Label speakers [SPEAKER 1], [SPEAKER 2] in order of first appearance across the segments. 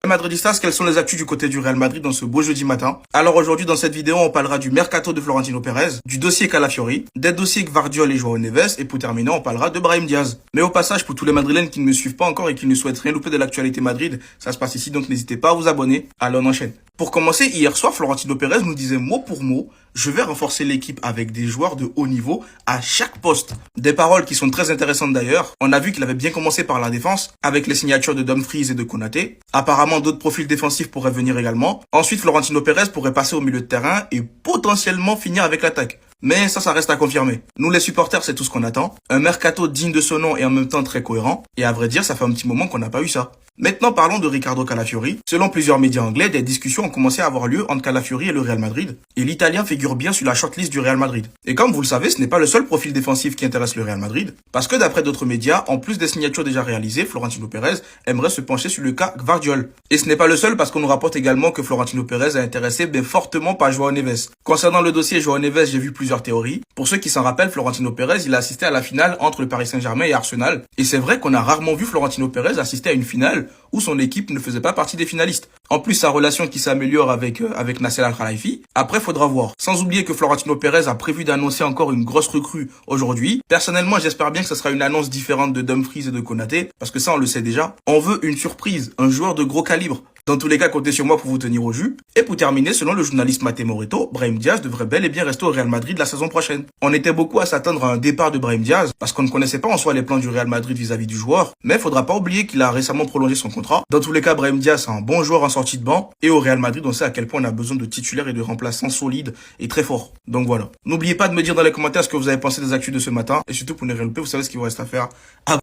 [SPEAKER 1] Madridistas, quelles sont les actus du côté du Real Madrid dans ce beau jeudi matin? Alors aujourd'hui dans cette vidéo on parlera du mercato de Florentino Pérez, du dossier Calafiori, des dossiers Gvardiol et João Neves et pour terminer on parlera de Brahim Diaz. Mais au passage pour tous les Madrilènes qui ne me suivent pas encore et qui ne souhaitent rien louper de l'actualité Madrid, ça se passe ici donc n'hésitez pas à vous abonner. Allez on enchaîne. Pour commencer, hier soir, Florentino Pérez nous disait mot pour mot, je vais renforcer l'équipe avec des joueurs de haut niveau à chaque poste. Des paroles qui sont très intéressantes d'ailleurs. On a vu qu'il avait bien commencé par la défense, avec les signatures de Dumfries et de Konaté. Apparemment, d'autres profils défensifs pourraient venir également. Ensuite, Florentino Pérez pourrait passer au milieu de terrain et potentiellement finir avec l'attaque. Mais ça reste à confirmer. Nous les supporters, c'est tout ce qu'on attend. Un mercato digne de son nom et en même temps très cohérent. Et à vrai dire, ça fait un petit moment qu'on n'a pas eu ça. Maintenant, parlons de Ricardo Calafiori. Selon plusieurs médias anglais, des discussions ont commencé à avoir lieu entre Calafiori et le Real Madrid. Et l'Italien figure bien sur la shortlist du Real Madrid. Et comme vous le savez, ce n'est pas le seul profil défensif qui intéresse le Real Madrid. Parce que d'après d'autres médias, en plus des signatures déjà réalisées, Florentino Pérez aimerait se pencher sur le cas Gvardiol. Et ce n'est pas le seul parce qu'on nous rapporte également que Florentino Pérez a intéressé bien fortement par João Neves. Concernant le dossier João Neves, j'ai vu plusieurs théories. Pour ceux qui s'en rappellent, Florentino Pérez, il a assisté à la finale entre le Paris Saint-Germain et Arsenal. Et c'est vrai qu'on a rarement vu Florentino Pérez assister à une finale où son équipe ne faisait pas partie des finalistes. En plus, sa relation qui s'améliore avec Nasser Al-Khelaifi. Après, faudra voir. Sans oublier que Florentino Pérez a prévu d'annoncer encore une grosse recrue aujourd'hui. Personnellement, j'espère bien que ce sera une annonce différente de Dumfries et de Konaté, parce que ça, on le sait déjà. On veut une surprise, un joueur de gros calibre. Dans tous les cas, comptez sur moi pour vous tenir au jus. Et pour terminer, selon le journaliste Maté Moreto, Brahim Diaz devrait bel et bien rester au Real Madrid la saison prochaine. On était beaucoup à s'attendre à un départ de Brahim Diaz, parce qu'on ne connaissait pas en soi les plans du Real Madrid vis-à-vis du joueur, mais faudra pas oublier qu'il a récemment prolongé son contrat. Dans tous les cas, Brahim Diaz est un bon joueur en sortie de banc, et au Real Madrid, on sait à quel point on a besoin de titulaires et de remplaçants solides et très forts. Donc voilà. N'oubliez pas de me dire dans les commentaires ce que vous avez pensé des actus de ce matin, et surtout pour ne rien louper, vous savez ce qu'il vous reste à faire.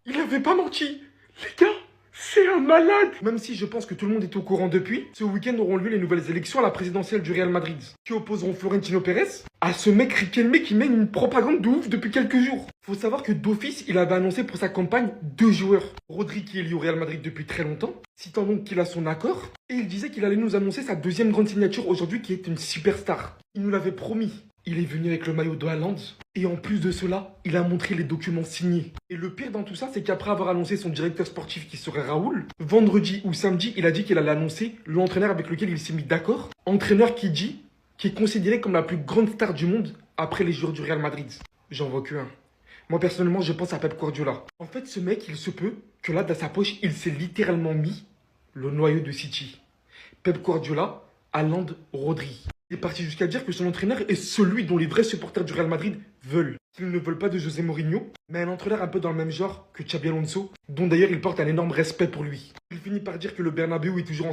[SPEAKER 2] Il avait pas menti, les gars. C'est un malade. Même si je pense que tout le monde est au courant depuis, ce week-end auront lieu les nouvelles élections à la présidentielle du Real Madrid, qui opposeront Florentino Pérez à ce mec Riquelme qui mène une propagande de ouf depuis quelques jours. Faut savoir que d'office, il avait annoncé pour sa campagne 2 joueurs. Rodri qui est lié au Real Madrid depuis très longtemps, citant donc qu'il a son accord, et il disait qu'il allait nous annoncer sa deuxième grande signature aujourd'hui qui est une superstar. Il nous l'avait promis. Il est venu avec le maillot de Haaland. Et en plus de cela, il a montré les documents signés. Et le pire dans tout ça, c'est qu'après avoir annoncé son directeur sportif qui serait Raoul, vendredi ou samedi, il a dit qu'il allait annoncer l'entraîneur avec lequel il s'est mis d'accord. Entraîneur qui est considéré comme la plus grande star du monde après les joueurs du Real Madrid. J'en vois que un. Moi personnellement, je pense à Pep Guardiola. En fait, ce mec, il se peut que là, dans sa poche, il s'est littéralement mis le noyau de City. Pep Guardiola, Haaland, Rodri. Il est parti jusqu'à dire que son entraîneur est celui dont les vrais supporters du Real Madrid veulent. Qu'ils ne veulent pas de José Mourinho, mais un entraîneur un peu dans le même genre que Xabi Alonso, dont d'ailleurs il porte un énorme respect pour lui. Il finit par dire que le Bernabéu est toujours en